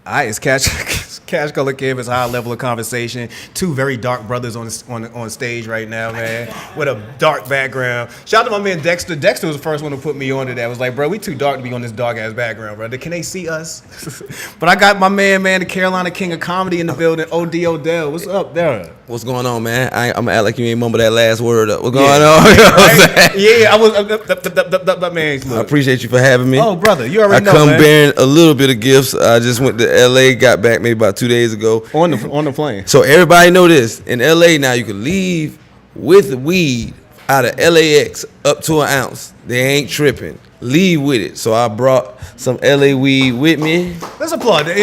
It's Cash Color Cannabis, high level of conversation. Two very dark brothers on stage right now, man, with a dark background. Shout out to my man Dexter. Dexter was the first one to put me onto that. Was like, bro, we too dark to be on this dark ass background, brother. Can they see us? But I got my man, the Carolina King of Comedy in the building, OD ODell. What's up there? What's going on, man? I'm gonna act like you ain't mumble that last word up. What's going on? Yeah, I was. Man, I appreciate you for having me. Oh, brother, you already know, I come man. bearing a little bit of gifts. I just went to LA, got back maybe about 2 days ago. On the plane. So everybody know this. In LA now, you can leave with weed out of LAX up to an ounce. They ain't tripping. Leave with it. So I brought some LA weed with me. Let's applaud that.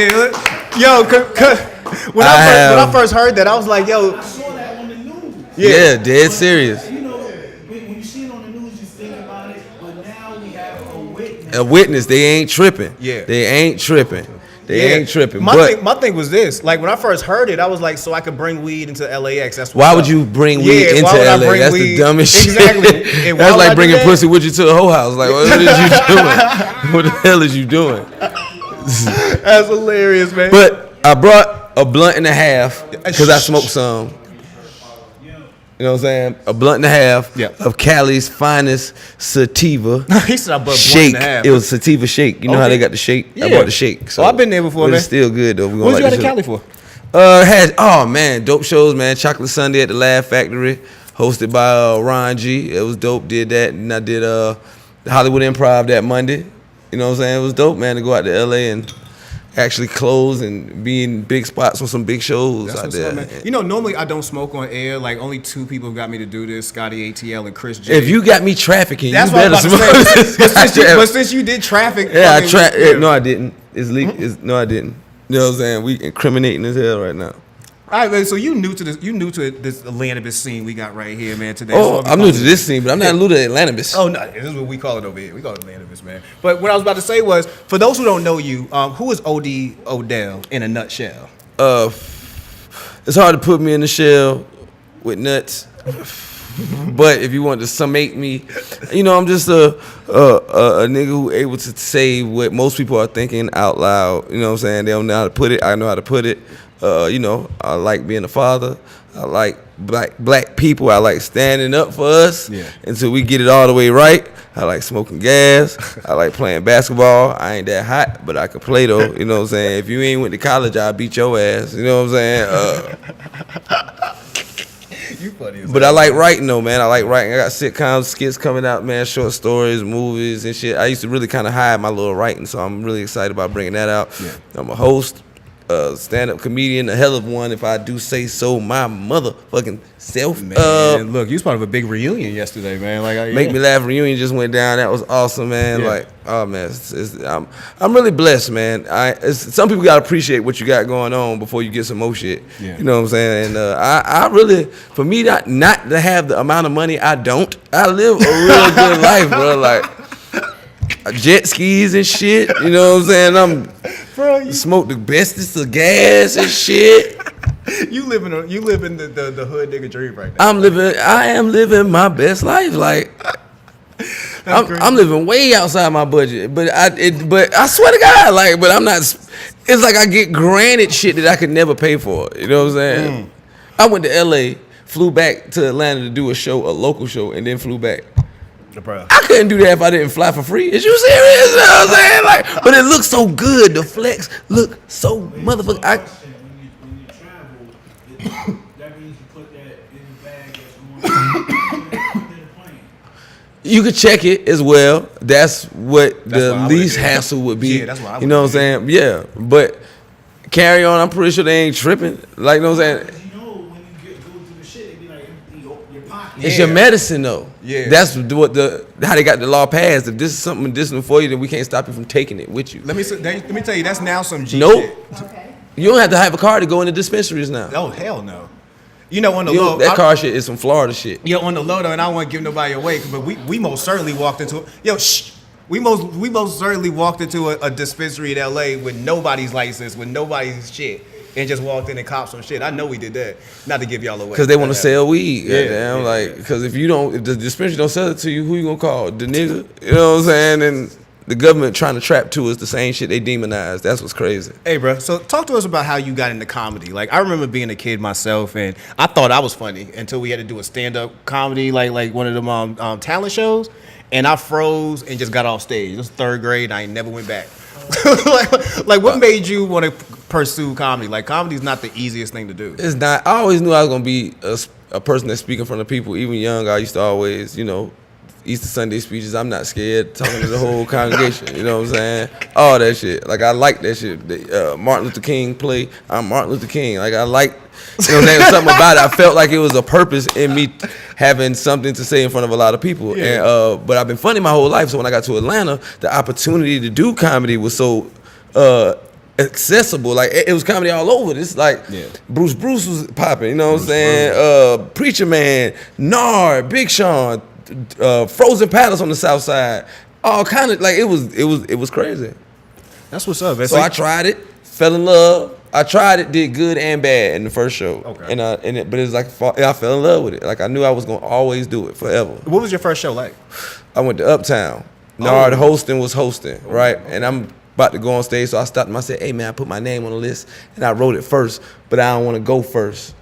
Yo, when I first heard that, I was like, yo. I saw that on the news. Yeah, dead serious. You know, when you see it on the news, you think about it. But now we have a witness. A witness. They ain't tripping. Yeah. They ain't tripping. They ain't tripping. My thing was this. Like, when I first heard it, I was like, so I could bring weed into LAX. That's why would you bring weed into LA? That's the dumbest shit. Exactly. That's like bringing pussy with you to the whole house. Like, what is you doing? What the hell is you doing? That's hilarious, man. But I brought a blunt and a half because I smoked some. You know what I'm saying? A blunt and a half of Cali's finest sativa he said I brought shake. Blunt and a half. It was sativa shake. You know how they got the shake? Yeah. I bought the shake. So I've been there before, man. It's still good though. What was you out of Cali for? Oh man, dope shows, man. Chocolate Sunday at the Laugh Factory, hosted by Ron G. It was dope. Did that, and I did the Hollywood Improv that Monday. You know what I'm saying? It was dope, man, to go out to LA and actually close and be in big spots on some big shows out there. Man. You know, normally I don't smoke on air. Like, only two people have got me to do this: Scotty ATL and Chris J. If you got me trafficking, that's you what better I'm about to say. smoke. But since you did traffic, yeah, no, I didn't. It's legal. No, I didn't. You know what I'm saying? We incriminating as hell right now. All right, man. So you new to this? You new to this Atlanta scene we got right here, man? Today. Oh, I'm new to this scene, but I'm not new to Atlanta. Oh no, this is what we call it over here. We call it Atlanta, man. But what I was about to say was, for those who don't know you, who is OD ODell in a nutshell? It's hard to put me in the shell with nuts. But if you want to summate me, you know, I'm just a nigga who able to say what most people are thinking out loud. You know what I'm saying? They don't know how to put it. I know how to put it. You know, I like being a father. I like black people. I like standing up for us until we get it all the way right. I like smoking gas. I like playing basketball. I ain't that hot, but I can play though. You know what I'm saying? If you ain't went to college, I'll beat your ass. You know what I'm saying? You funny. But I like writing though, man. I like writing. I got sitcoms, skits coming out, man. Short stories, movies, and shit. I used to really kind of hide my little writing, so I'm really excited about bringing that out. Yeah. I'm a host. Stand-up comedian, a hell of one, if I do say so, my motherfucking self. Man, look, you was part of a big reunion yesterday, man. Like, Make Me Laugh reunion just went down. That was awesome, man. Yeah. Like, oh man, I'm really blessed, man. Some people gotta appreciate what you got going on before you get some more shit. Yeah. You know what I'm saying? And I really, for me not to have the amount of money I don't, I live a real good life, bro. Like jet skis and shit. You know what I'm saying? Bro, smoke the bestest of gas and shit. You live in the hood nigga dream right now. I am living my best life. Like I'm living way outside my budget. But I swear to God, like, but I'm not. It's like I get granted shit that I could never pay for. You know what I'm saying? I went to LA, flew back to Atlanta to do a local show, and then flew back. I couldn't do that if I didn't fly for free. Is you serious? You know what I'm saying? Like, but it looks so good. The flex look so motherfucking. When you travel, that means you put that in the bag that's going the plane. You could check it as well. That's the least hassle would be. Yeah, that's what I would You know what I'm saying? Yeah, but carry on. I'm pretty sure they ain't tripping. Like, you know what I'm saying? It's your medicine, though. Yeah, that's how they got the law passed. If this is something medicinal for you, then we can't stop you from taking it with you. Let me tell you, that's now some G nope. shit. Okay. You don't have to have a car to go into dispensaries now. Oh hell no. You know, on the low, that car shit is some Florida shit. Yeah, on the low though, and I don't want to give nobody away, but we most certainly walked into we most certainly walked into a dispensary in LA with nobody's license, with nobody's shit. And just walked in and copped some shit. I know we did that. Not to give y'all away. Because they want to sell weed. Yeah, like, because if the dispensary don't sell it to you, who you gonna call? The nigga? You know what I'm saying? And the government trying to trap to us the same shit they demonize. That's what's crazy. Hey, bro. So talk to us about how you got into comedy. Like, I remember being a kid myself, and I thought I was funny until we had to do a stand-up comedy, like one of them talent shows, and I froze and just got off stage. It was 3rd grade, and I ain't never went back. like, what made you want to pursue comedy? Like, comedy's not the easiest thing to do. It's not. I always knew I was gonna be a person that speak in front of people. Even young, I used to always, Easter Sunday speeches, I'm not scared, talking to the whole congregation, you know what I'm saying? All that shit. Like, I like that shit. Martin Luther King play, I'm Martin Luther King. Like, I like, something about it. I felt like it was a purpose in me having something to say in front of a lot of people. Yeah. But I've been funny my whole life, so when I got to Atlanta, the opportunity to do comedy was so accessible. Like, it was comedy all over. It's like Bruce was popping, you know what I'm saying? Preacher Man, Nard, Big Sean, Frozen Palace on the South Side, all kind of, like, it was crazy. That's what's up, man. So I tried it, fell in love. I tried it, did good and bad in the first show. Okay. But it was like I fell in love with it. Like, I knew I was gonna always do it forever. What was your first show like? I went to Uptown. Nard was hosting, right? And I'm about to go on stage, so I stopped him. I said, "Hey man, I put my name on the list, and I wrote it first, but I don't want to go first."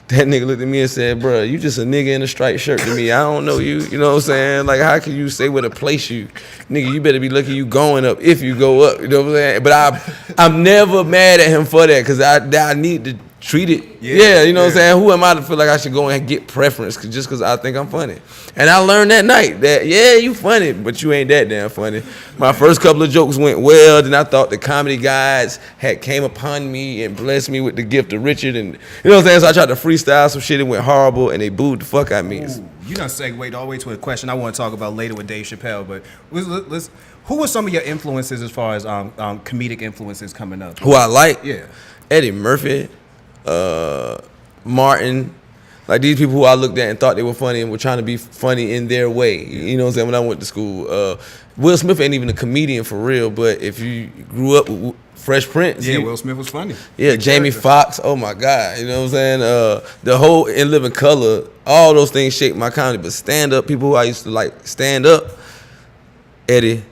That nigga looked at me and said, "Bro, you just a nigga in a striped shirt to me. I don't know you. You know what I'm saying? Like, how can you say where to place you? Nigga, you better be lucky you going up if you go up." You know what I'm saying? But I'm never mad at him for that, because I need to treat it. Yeah, you know what I'm saying? Who am I to feel like I should go and get preference just because I think I'm funny? And I learned that night that, you funny, but you ain't that damn funny. My first couple of jokes went well. Then I thought the comedy guides had came upon me and blessed me with the gift of Richard. And, you know what I'm saying? So I tried to freestyle some shit. It went horrible, and they booed the fuck out of me. Ooh, you done segued all the way to a question I want to talk about later with Dave Chappelle. But who were some of your influences as far as comedic influences coming up? Who I like? Yeah. Eddie Murphy, Martin, like, these people who I looked at and thought they were funny and were trying to be funny in their way. You know what I'm saying? When I went to school, Will Smith ain't even a comedian for real, but if you grew up with Fresh Prince, Will Smith was funny. Yeah, Jamie Foxx, oh my God, you know what I'm saying? The whole In Living Color, all those things shaped my comedy. But stand up, people who I used to like stand up, Eddie,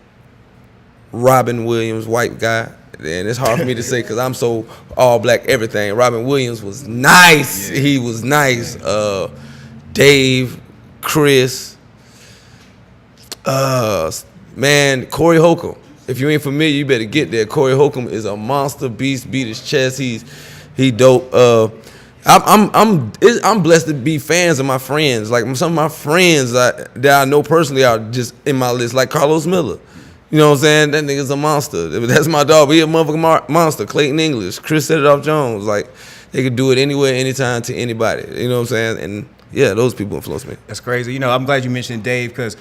Robin Williams, white guy. And it's hard for me to say because I'm so all black everything. Robin Williams was nice. Yeah. He was nice. Dave, Chris, man, Corey Holcomb. If you ain't familiar, you better get there. Corey Holcomb is a monster beast. Beat his chest. He dope. I'm blessed to be fans of my friends. Like, some of my friends that I know personally are just in my list. Like Carlos Miller. You know what I'm saying? That nigga's a monster. That's my dog. He a motherfucking monster. Clayton English, Chris Set It Off Jones. Like, they could do it anywhere, anytime, to anybody. You know what I'm saying? And yeah, those people influence me. That's crazy. You know, I'm glad you mentioned Dave, because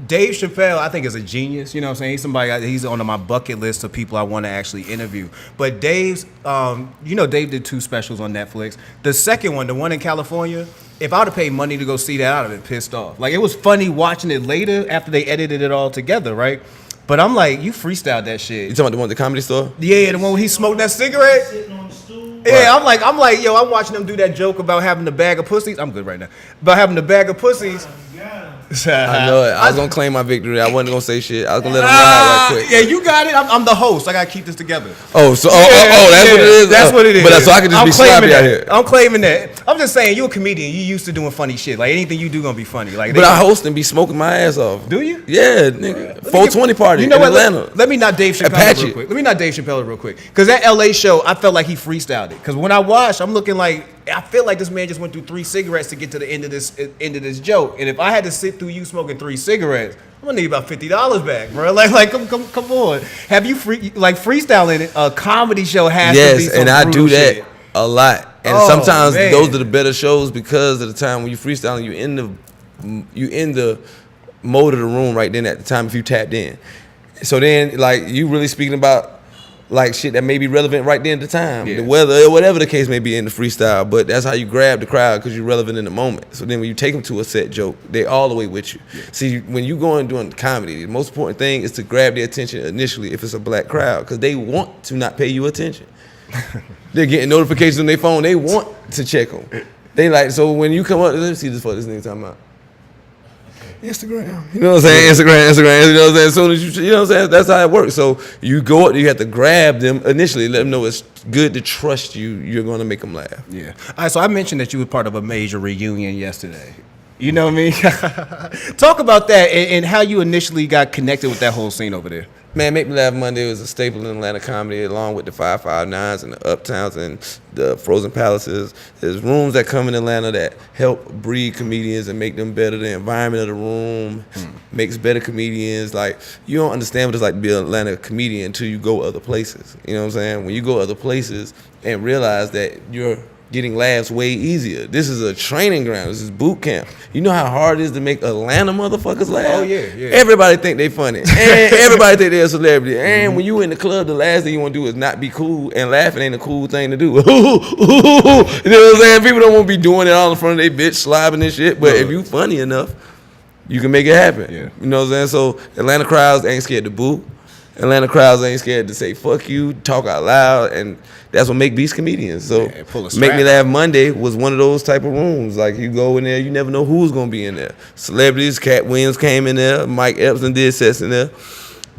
Dave Chappelle, I think, is a genius. You know what I'm saying? He's somebody, he's on my bucket list of people I want to actually interview. But Dave's, Dave did 2 specials on Netflix. The second one, the one in California, if I would have paid money to go see that, I would have been pissed off. Like, it was funny watching it later after they edited it all together, right? But I'm like, you freestyled that shit. You talking about the one at the Comedy Store? Yeah, the one where he smoked that cigarette. Sitting on the stool. Yeah, I'm like, yo, I'm watching them do that joke about having the bag of pussies. I'm good right now. About having the bag of pussies. I know it. I was gonna claim my victory. I wasn't gonna say shit. I was gonna let him ride right quick. Yeah, you got it. I'm the host. I gotta keep this together. Oh, so that's what it is. That's what it is. But so I can just be sloppy out here. I'm claiming that. I'm just saying, you're a comedian. You used to doing funny shit. Like, anything you do gonna be funny. Like, but I host and be smoking my ass off. Do you? Yeah, nigga. 420 party in Atlanta. Let me not Dave Chappelle real quick. Let me not Dave Chappelle real quick. Because that LA show, I felt like he freestyled it. Because when I watched, I'm looking like, I feel like this man just went through 3 cigarettes to get to the end of this joke. And if I had to sit through you smoking 3 cigarettes, I'm gonna need about $50 back, bro. Like, come on. Have you freestyling it? A comedy show has to be some and I do that shit. A lot. And sometimes those are the better shows because of the time when you freestyling, you in the mode of the room right then at the time if you tapped in. So then, like, you really speaking about like shit that may be relevant right then at the time, the weather, or whatever the case may be in the freestyle. But that's how you grab the crowd, because you're relevant in the moment. So then when you take them to a set joke, they all the way with you. See, when you go and doing comedy, the most important thing is to grab their attention initially if it's a black crowd, because they want to not pay you attention. They're getting notifications on their phone. They want to check them. They like, so when you come up, let me see this for this nigga talking about. Instagram. You know what I'm saying? Instagram. You know what I'm saying? As soon as you know what I'm saying? That's how it works. So you go up, you have to grab them initially, let them know it's good to trust you. You're going to make them laugh. Yeah. All right, so I mentioned that you were part of a major reunion yesterday. You know what I mean? Talk about that and how you initially got connected with that whole scene over there. Man, Make Me Laugh Monday was a staple in Atlanta comedy, along with the 559s and the Uptowns and the Frozen Palaces. There's rooms that come in Atlanta that help breed comedians and make them better. The environment of the room makes better comedians. Like, you don't understand what it's like to be an Atlanta comedian until you go other places. You know what I'm saying? When you go other places and realize that you're getting laughs way easier. This is a training ground. This is boot camp. You know how hard it is to make Atlanta motherfuckers laugh? Oh, yeah. Everybody think they funny. And everybody think they're a celebrity. And when you in the club, the last thing you want to do is not be cool, and laughing ain't a cool thing to do. You know what I'm saying? People don't want to be doing it all in front of their bitch, slobbing and shit. But if you funny enough, you can make it happen. Yeah. You know what I'm saying? So Atlanta crowds ain't scared to boo. Atlanta crowds ain't scared to say fuck you, talk out loud, and that's what make beats comedians. So Make Me Laugh Monday was one of those type of rooms. Like, you go in there, you never know who's gonna be in there. Celebrities, Katt Williams came in there, Mike Epps did sets in there,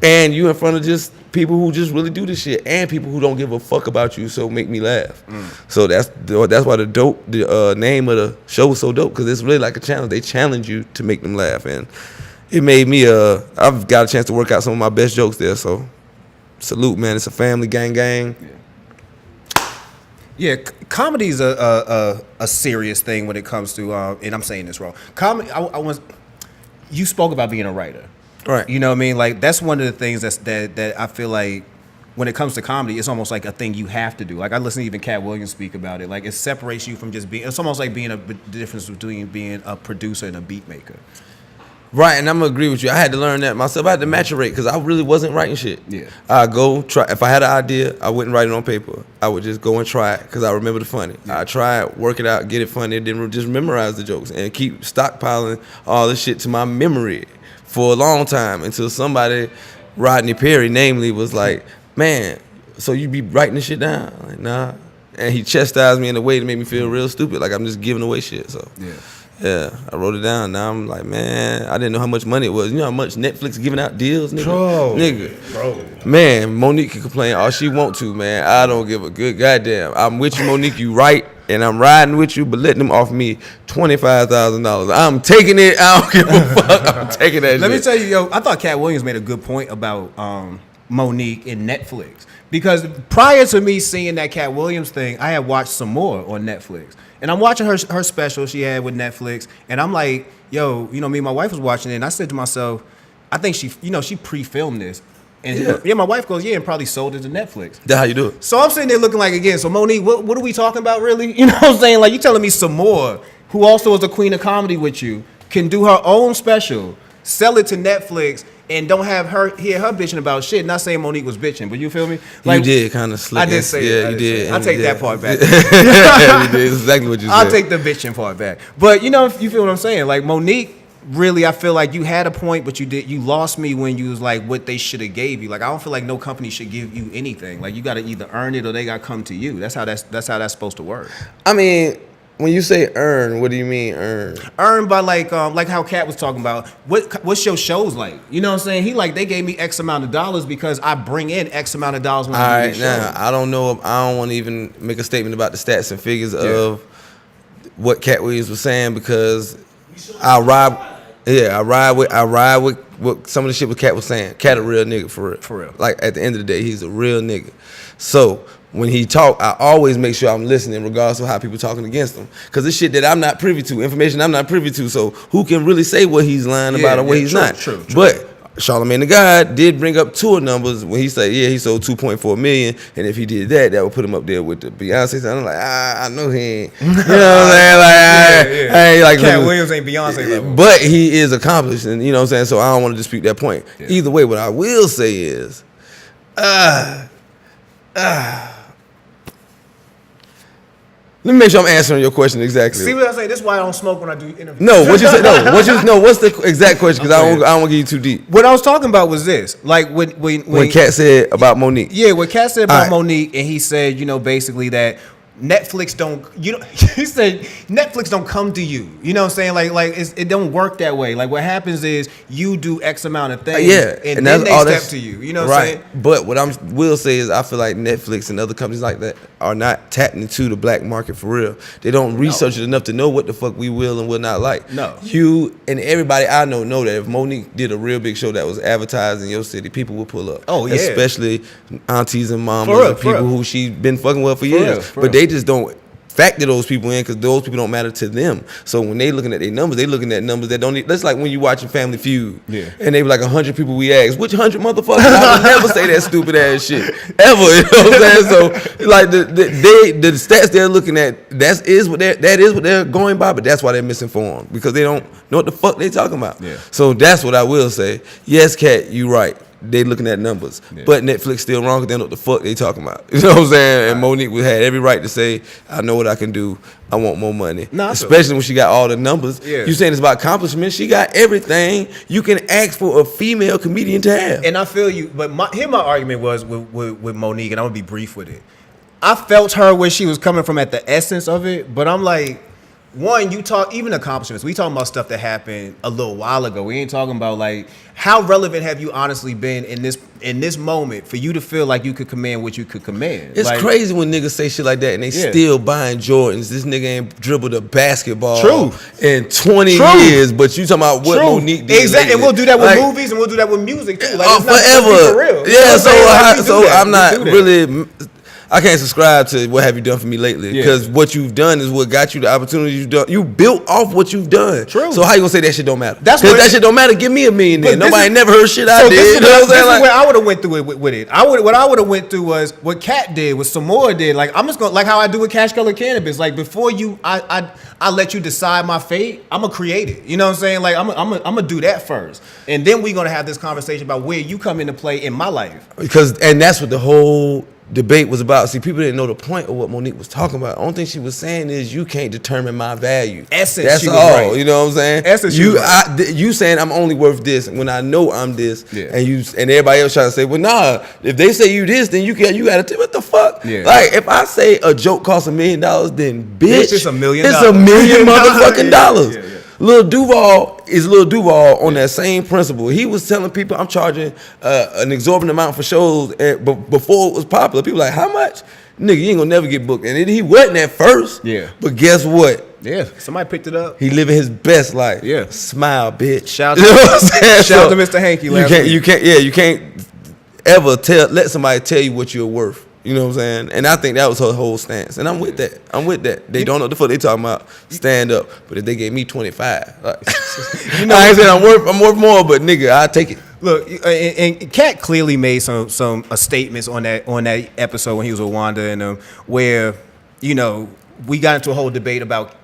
and you in front of just people who just really do this shit, and people who don't give a fuck about you. So make me laugh. So that's why the name of the show was so dope, because it's really like a challenge. They challenge you to make them laugh, and it made me, I've got a chance to work out some of my best jokes there, so salute, man. It's a family, gang. Yeah, comedy's a serious thing when it comes to, and I'm saying this wrong. Comedy, you spoke about being a writer. Right. You know what I mean? Like, that's one of the things that I feel like when it comes to comedy, it's almost like a thing you have to do. Like, I listen to even Katt Williams speak about it. Like, it separates you from just being, it's almost like being the difference between being a producer and a beat maker. Right, and I'm gonna agree with you. I had to learn that myself. I had to maturate because I really wasn't writing shit. Yeah. I go try. If I had an idea, I wouldn't write it on paper. I would just go and try it because I remember the funny. Yeah. I try it, work it out, get it funny, and then just memorize the jokes and keep stockpiling all this shit to my memory for a long time until somebody, Rodney Perry, namely, was like, "Man, so you be writing this shit down?" I'm like, nah. And he chastised me in a way that made me feel real stupid, like I'm just giving away shit. So yeah, I wrote it down. Now I'm like, man, I didn't know how much money it was. You know how much Netflix giving out deals, nigga? Bro. Man, Monique can complain all she want to, man. I don't give a good goddamn. I'm with you, Monique. You right, and I'm riding with you, but letting them offer me $25,000. I'm taking it. I don't give a fuck. I'm taking that shit. Let me tell you, yo, I thought Katt Williams made a good point about Monique and Netflix. Because prior to me seeing that Katt Williams thing, I had watched some more on Netflix. And I'm watching her special she had with Netflix, and I'm like, yo, you know, me and my wife was watching it, and I said to myself, I think she pre-filmed this. And my wife goes, and probably sold it to Netflix. That's how you do it. So I'm sitting there looking like, again, so Monique, what are we talking about really? You know what I'm saying? Like, you telling me some more, who also is a queen of comedy with you, can do her own special, sell it to Netflix, and don't have her hear her bitching about shit. Not saying Monique was bitching, but you feel me? Like, you did kind of slick. I did say it. Yeah, you did. I'll take that part back. You did exactly what you said. I'll take the bitching part back. But you know, you feel what I'm saying? Like, Monique, really, I feel like you had a point, but you lost me when you was like what they should have gave you. Like, I don't feel like no company should give you anything. Like, you got to either earn it or they got to come to you. That's how that's supposed to work. I mean, when you say earn, what do you mean earn? Earn by like how Katt was talking about. What's your shows like? You know what I'm saying? He like, they gave me X amount of dollars because I bring in X amount of dollars when I do these shows. I don't know. I don't want to even make a statement about the stats and figures of what Katt Williams was saying, because I ride with what some of the shit what Katt was saying. Katt a real nigga for real. Like, at the end of the day, he's a real nigga. So when he talk, I always make sure I'm listening, regardless of how people talking against him, because it's shit that I'm not privy to, information I'm not privy to. So who can really say what he's lying about or what he's not? True. But Charlamagne the God did bring up tour numbers when he said, he sold 2.4 million, and if he did that would put him up there with the Beyonce. So I'm like, I know he ain't. You know what I'm saying? Like, I ain't like Katt Williams ain't Beyonce level, but he is accomplished, and you know what I'm saying. So I don't want to dispute that point. Either way, what I will say is, let me make sure I'm answering your question exactly. See what I say? This is why I don't smoke when I do interviews. No, what you say? No, what's the exact question? Because I don't want to get you too deep. What I was talking about was this. Like, when Katt said about Monique. Yeah, what Katt said about Monique, and he said, you know, basically that Netflix don't, you know, he said Netflix don't come to you. You know what I'm saying? Like it don't work that way. Like what happens is you do X amount of things, and then they step to you. You know what I'm saying? But what I will say is I feel like Netflix and other companies like that are not tapping into the black market for real. They don't research it enough to know what the fuck we will and will not like. No. You and everybody I know that if Monique did a real big show that was advertised in your city, people would pull up. Oh, yeah. Especially aunties and mamas For real, and people who she been fucking with for real, years. for But real. they just don't factor those people in because those people don't matter to them. So when they looking at their numbers, they looking at numbers that don't need. That's like when you watching Family Feud, and they be like 100 people we ask, which 100 motherfuckers? I would never say that stupid ass shit ever. You know what I'm saying? So like the stats they're looking at, that is what they're going by, but that's why they're misinformed because they don't know what the fuck they talking about. Yeah. So that's what I will say. Yes, Katt, you right. They looking at numbers, but Netflix still wrong because they know what the fuck they talking about. You know what I'm saying? And Monique had every right to say, I know what I can do. I want more money. Nah, especially when she got all the numbers. Yeah. You saying it's about accomplishments. She got everything you can ask for a female comedian to have. And I feel you, but my argument was with Monique, and I'm gonna be brief with it. I felt her where she was coming from at the essence of it, but I'm like, one, you talk even accomplishments. We talking about stuff that happened a little while ago. We ain't talking about like how relevant have you honestly been in this moment for you to feel like you could command what you could command. It's like, crazy when niggas say shit like that and they still buying Jordans. This nigga ain't dribbled a basketball in 20 years, but you talking about what Monique did. Exactly, and we'll do that with like, movies and we'll do that with music too. Like, it's not forever. for real. Yeah, so I'm not do that. really. I can't subscribe to what have you done for me lately because what you've done is what got you the opportunity you've done. You built off what you've done. True. So how you gonna say that shit don't matter? That's because that shit don't matter. Give me $1 million then. Nobody never heard shit I so did. This You know what I'm saying? is where I would have went through it with it. What I would have went through was what Katt did, what Samora did. Like I'm just gonna like how I do with CashColorCannabis. Like before I let you decide my fate, I'm gonna create it. You know what I'm saying? Like I'm gonna do that first, and then we're gonna have this conversation about where you come into play in my life. And that's what the whole debate was about. See, people didn't know the point of what Monique was talking about. The only thing she was saying is you can't determine my value. Essence, that's she was all. right. You know what I'm saying? Essence, you saying I'm only worth this when I know I'm this, and everybody else trying to say, well, nah. If they say you this, then you gotta tell what the fuck. Yeah. Like if I say a joke costs $1 million, then bitch, It's $1 million. It's $1 million motherfucking dollars. Yeah. Lil Duval is Lil Duval on that same principle. He was telling people I'm charging an exorbitant amount for shows before it was popular. People like, how much? Nigga, you ain't gonna never get booked. And he wasn't at first. Yeah. But guess what? Yeah. Somebody picked it up. He living his best life. Yeah. Smile, bitch. Shout You know what I'm saying? out to Mr. Hanky last week. You can't ever let somebody tell you what you're worth. You know what I'm saying? And I think that was her whole stance. And I'm with that. They don't know what the fuck they talking about. Stand up. But if they gave me 25, like, I ain't saying I'm worth more, but nigga, I take it. Look, and Katt clearly made some statements on that episode when he was with Wanda and where, you know, we got into a whole debate about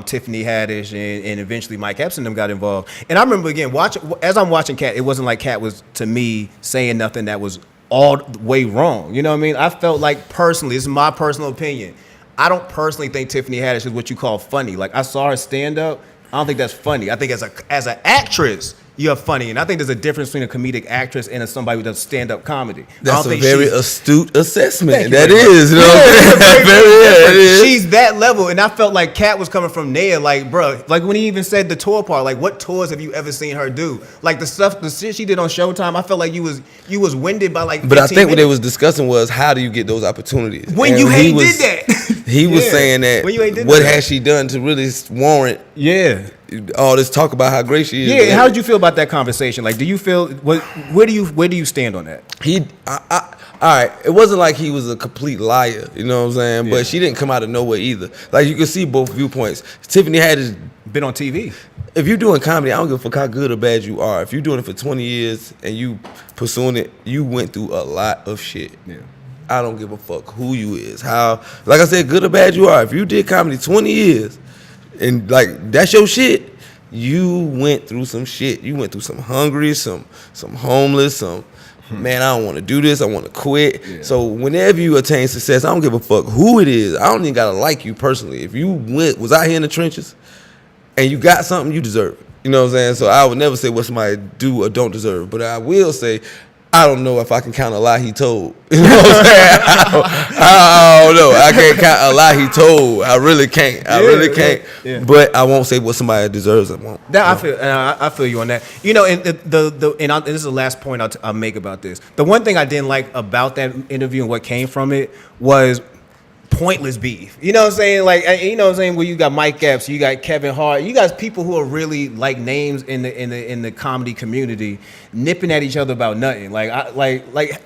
Tiffany Haddish and eventually Mike Epps and them got involved. And I remember again as I'm watching Katt, it wasn't like Katt was to me saying nothing that was all the way wrong. You know what I mean? I felt like personally, this is my personal opinion, I don't personally think Tiffany Haddish is what you call funny. Like I saw her stand up. I don't think that's funny. I think as an actress, you're funny, and I think there's a difference between a comedic actress and somebody who does stand-up comedy. That's a very astute assessment. That is, you know what I'm saying? She's that level, and I felt like Katt was coming from there. Like, bro, like when he even said the tour part, like, what tours have you ever seen her do? Like the shit she did on Showtime, I felt like you was winded by like. But I think what they minutes. was discussing was how do you get those opportunities? When and you ain't did that. He was saying that. When you ain't did what that. has she done to really warrant? Yeah. All this talk about how great she is. Yeah, how did you feel about that conversation? Like, do you feel where do you stand on that? All right, it wasn't like he was a complete liar, you know what I'm saying? Yeah. But she didn't come out of nowhere either. Like you can see both viewpoints. Tiffany Haddish Been on TV. If you're doing comedy, I don't give a fuck how good or bad you are. If you're doing it for 20 years and you pursuing it, you went through a lot of shit. Yeah. I don't give a fuck who you is. How, like I said, good or bad you are. If you did comedy 20 years and like that's your shit, you went through some shit. You went through some hungry, some homeless, some man, I don't want to do this. I want to quit. Yeah. So whenever you attain success, I don't give a fuck who it is. I don't even gotta like you personally. If you was out here in the trenches and you got something, you deserve it. You know what I'm saying? So I would never say what somebody do or don't deserve. But I will say, I don't know if I can count a lie he told. You know what I'm saying? I don't know. I can't count a lie he told. I really can't. I really can't. Yeah. But I won't say what somebody deserves. I won't. That I feel you on that. You know, and and this is the last point I'll make about this. The one thing I didn't like about that interview and what came from it was pointless beef. You know what I'm saying? Like, you know what I'm saying? Where you got Mike Epps, you got Kevin Hart, you got people who are really like names in the comedy community nipping at each other about nothing. Like.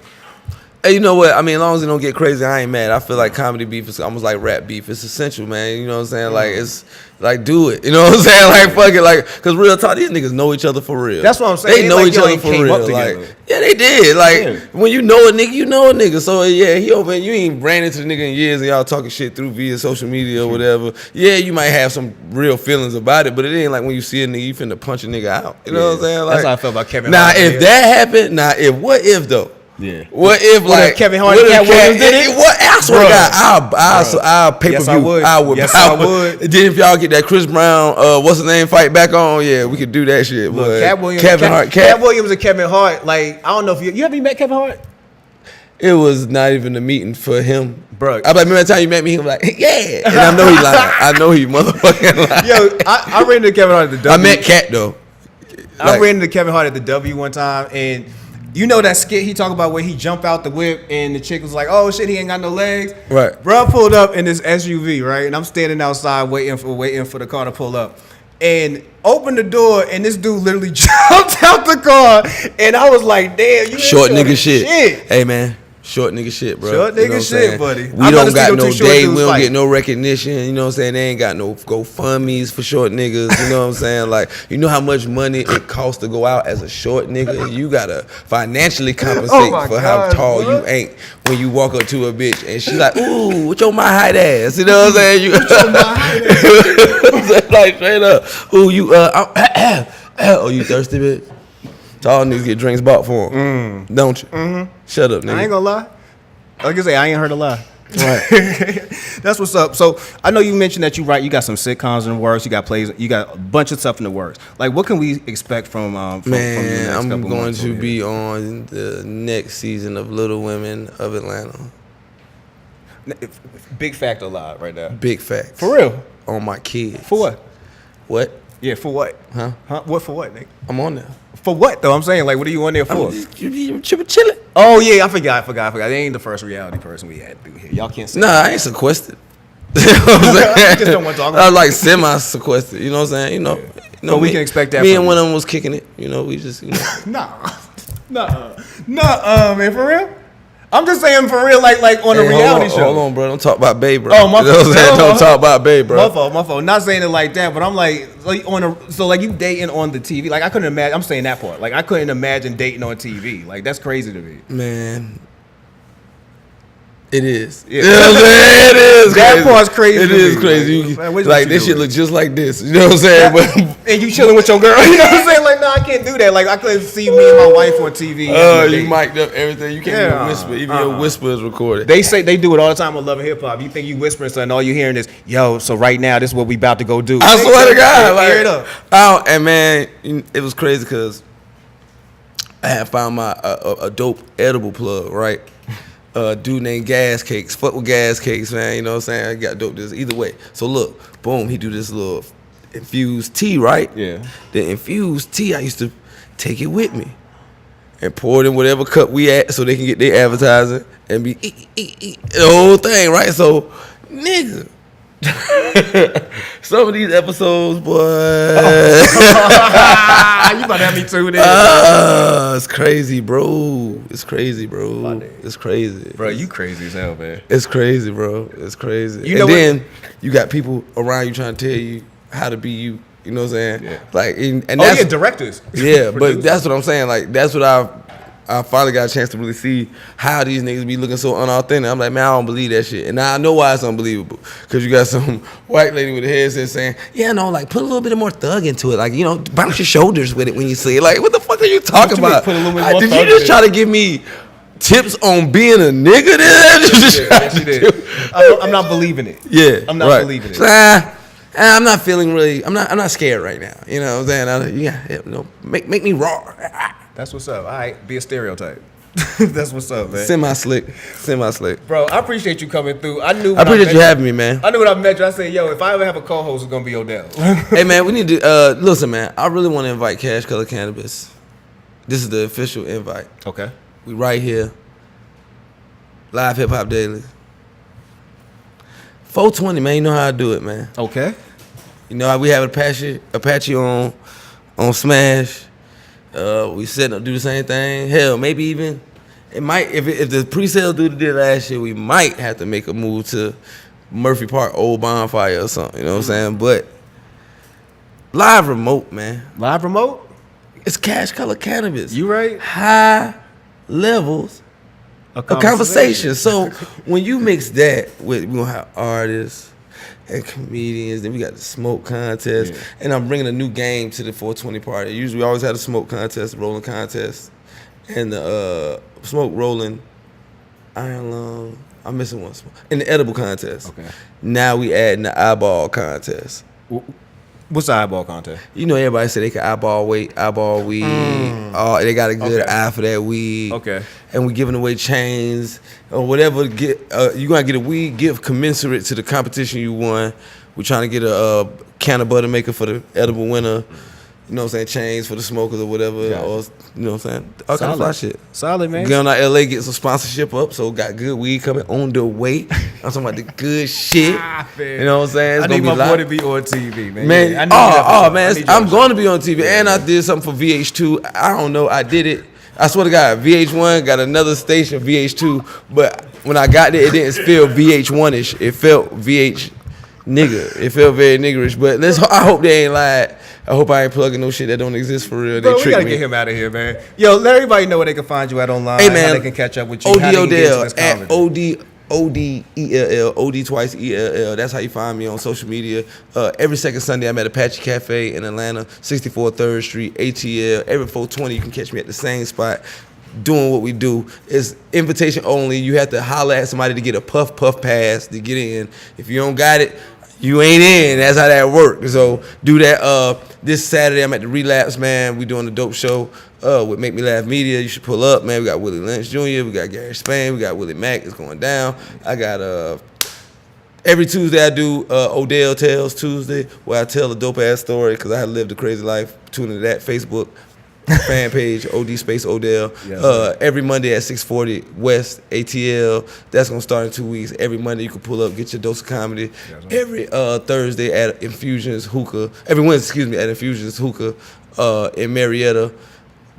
Hey, you know what? I mean, as long as it don't get crazy, I ain't mad. I feel like comedy beef is almost like rap beef. It's essential, man. You know what I'm saying? Like, it's like, do it. You know what I'm saying? Like, fuck it. Like, because real talk, these niggas know each other for real. That's what I'm saying. They know like, each other for real. Like, yeah, they did. Like, when you know a nigga, you know a nigga. So, yeah, you ain't ran into the nigga in years and y'all talking shit through via social media or whatever. Yeah, you might have some real feelings about it, but it ain't like when you see a nigga, you finna punch a nigga out. You know what I'm saying? Like, that's how I felt about Kevin Hart. Now, if that happened, what if, though? Yeah. What if like Kevin Hart and Katt Williams did it? What? I swear to God, I'll pay per view. I would. Then if y'all get that Chris Brown, what's his name fight back on, yeah, we could do that shit. Look, but Katt Williams and Kevin Hart. Like, I don't know if you ever met Kevin Hart? It was not even a meeting for him, bro. I remember that time you met me. He was like, yeah, and I know he lied. I know he motherfucking lied. Yo, I ran into Kevin Hart at the W. I met Katt though. I ran into Kevin Hart at the W one time, and you know that skit he talked about where he jumped out the whip and the chick was like, "Oh shit, he ain't got no legs." Right. Bro pulled up in this SUV, right, and I'm standing outside waiting for the car to pull up, and opened the door, and this dude literally jumped out the car, and I was like, "Damn, you short nigga shit." Hey man. Short nigga shit, bro. Short nigga shit, buddy. We don't got no day. We don't get no recognition. You know what I'm saying? They ain't got no GoFundMes for short niggas. You know what I'm saying? Like, you know how much money it costs to go out as a short nigga? You gotta financially compensate for how tall you ain't when you walk up to a bitch and she like, ooh, what your my height ass? You know what I'm saying? You like straight up. Ooh, you oh, you thirsty bitch? Tall niggas get drinks bought for them, don't you? Mm-hmm. Shut up, nigga. I ain't gonna lie. Like I say, I ain't heard a lie. Right. That's what's up. So I know you mentioned that you got some sitcoms in the works. You got plays. You got a bunch of stuff in the works. Like, what can we expect from Man, from the next I'm couple going months to be on the next season of Little Women of Atlanta. Big fact alive right now. Big facts. For real. On my kids. For what? What? Yeah, for what? Huh? What for what, nigga? I'm on there. For what though? I'm saying, like, what are you on there for? You chilling. Oh yeah, I forgot. They ain't the first reality person we had through here. Y'all can't say. Nah, I ain't sequestered. You know what I'm saying? You just don't want to talk about I was like semi-sequestered. You know what I'm saying? You know, So we can expect that. Me and one of them was kicking it. You know, we just Nah, man, for real. I'm just saying for real, like on a reality show. Hold on, bro. Don't talk about Babe, bro. Oh, my fault. You know what I'm saying? Don't talk about Babe, bro. My fault. Not saying it like that, but I'm like you dating on the TV. Like, I couldn't imagine. I'm saying that part. Like, I couldn't imagine dating on TV. Like, that's crazy to me. Man, it is. Yeah. You know what I'm saying? It is. That crazy. part's crazy. It is crazy. Like this shit look just like this. You know what I'm saying? But and you chilling with your girl. You know what I'm saying? Like, no, I can't do that. Like, I couldn't see me and my wife on TV. You mic'd up everything. You can't even whisper. Even your whisper is recorded. They say they do it all the time on Love and Hip Hop. You think you whispering something, all you hearing is, "Yo, so right now, this is what we about to go do." I swear to God, like, hear it up. And man, it was crazy because I had found my a dope edible plug, right? Dude named Gas Cakes. Fuck with Gas Cakes, man. You know what I'm saying? I got dope this either way. So look, boom, he do this little infused tea, right? Yeah. The infused tea, I used to take it with me and pour it in whatever cup we at so they can get their advertising and be the whole thing, right? So, nigga. Some of these episodes, boy. You about to have me tuned in. It's crazy, bro. It's crazy, bro. It's crazy. Bro, you crazy as hell, man. It's crazy, bro. It's crazy. You know and then you got people around you trying to tell you how to be you. You know what I'm saying? Yeah. Like, and that's directors. Yeah, but that's what I'm saying. Like, that's what I finally got a chance to really see how these niggas be looking so unauthentic. I'm like, man, I don't believe that shit. And now I know why it's unbelievable. Because you got some white lady with a headset saying, yeah, no, like, put a little bit more thug into it. Like, you know, bounce your shoulders with it when you say it. Like, what the fuck are you talking about? Put a little bit more Did you just try to give me tips on being a nigga there? Yes, you did. I'm not believing it. Yeah. I'm not believing it. So, I'm not feeling really, I'm not scared right now. You know what I'm saying? Make me raw. That's what's up. All right, be a stereotype. That's what's up, man. Semi slick. Bro, I appreciate you coming through. I appreciate you having me, man. I knew when I met you, I said, yo, if I ever have a co-host, it's gonna be Odell. Hey, man, we need to listen, man. I really want to invite CashColorCannabis. This is the official invite. Okay. We right here. Live Hip Hop Daily. 420, man. You know how I do it, man. Okay. You know how we have Apache on Smash. We set up, do the same thing. Hell, maybe even it might if the pre-sale dude did last year, we might have to make a move to Murphy Park Old Bonfire or something. You know what I'm saying? But live remote, man. Live remote? It's CashColorCannabis. You right? High levels of conversation. So when you mix that with, we gonna have artists and comedians, then we got the smoke contest, and I'm bringing a new game to the 420 party. Usually we always had a smoke contest, rolling contest, and the smoke rolling, iron lung, I'm missing one smoke, and the edible contest. Okay. Now we adding the eyeball contest. What's the eyeball contest? You know, everybody say they can eyeball weight, eyeball weed. They got a good eye for that weed. Okay. And we giving away chains or whatever. You gonna get a weed gift commensurate to the competition you won. We're trying to get a can of butter maker for the edible winner. You know what I'm saying? Chains for the smokers or whatever. Gotcha. Or, you know what I'm saying? All kind of fly shit. Solid, man. Going out LA, get some sponsorship up. So got good weed coming on the way. I'm talking about the good shit. You know what I'm saying? I need my boy to be on TV, man. Man, Yeah, I need I'm going to be on TV. And I did something for VH2. I don't know. I did it. I swear to God, VH1 got another station, VH2. But when I got there, it didn't feel VH1-ish. It felt VH nigga. It felt very niggerish. But I hope they ain't lied. I hope I ain't plugging no shit that don't exist for real. Bro, They we trick gotta me. get him out of here, man. Yo, let everybody know where they can find you at online. Hey, man, how they can catch up with you. OD how they can get into ODell this at comedy. OD OD twice ELL. That's how you find me on social media. Every second Sunday, I'm at Apache Cafe in Atlanta, 64 3rd Street, ATL. Every 420, you can catch me at the same spot doing what we do. It's invitation only. You have to holler at somebody to get a puff pass to get in. If you don't got it, you ain't in. That's how that works. So do that. This Saturday, I'm at the Relapse, man. We doing a dope show with Make Me Laugh Media. You should pull up, man. We got Willie Lynch Jr., we got Gary Spain, we got Willie Mack. It's going down. I got every Tuesday I do Odell Tells Tuesday, where I tell a dope ass story because I had lived a crazy life. Tune into that Facebook fan page, OD Space Odell. Yes, every Monday at 640 West ATL. That's gonna start in 2 weeks. Every Monday you can pull up, get your dose of comedy. Yes, every Thursday at Infusions Hookah. Every Wednesday, excuse me, at Infusions Hookah in Marietta.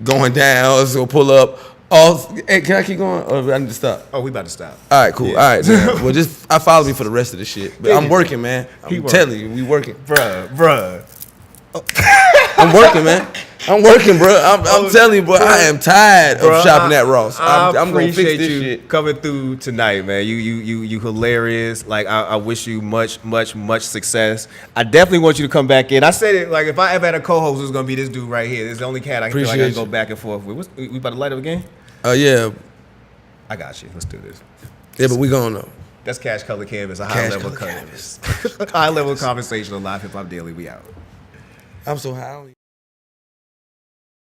Going down, so pull up. Hey, can I keep going? Or I need to stop? Oh, we about to stop. All right, cool. Yeah. All right, man. Well, just follow me for the rest of the shit. But I'm working, man. I'm telling you, we working. Bruh. I'm working, man. I'm working, bro. I'm telling you, bro. I am tired of shopping at Ross. I'm gonna fix appreciate this you shit. coming through tonight, man. You hilarious. Like I wish you much success. I definitely want you to come back in. I said it like if I ever had a co-host, it's gonna be this dude right here. This is the only cat I feel like I can go back and forth with. We about to light up again? Yeah. I got you. Let's do this. Yeah, but we gonna know. That's CashColorCannabis, a high level cannabis. High level conversation on Live Hip Hop Daily. We out. I'm so high.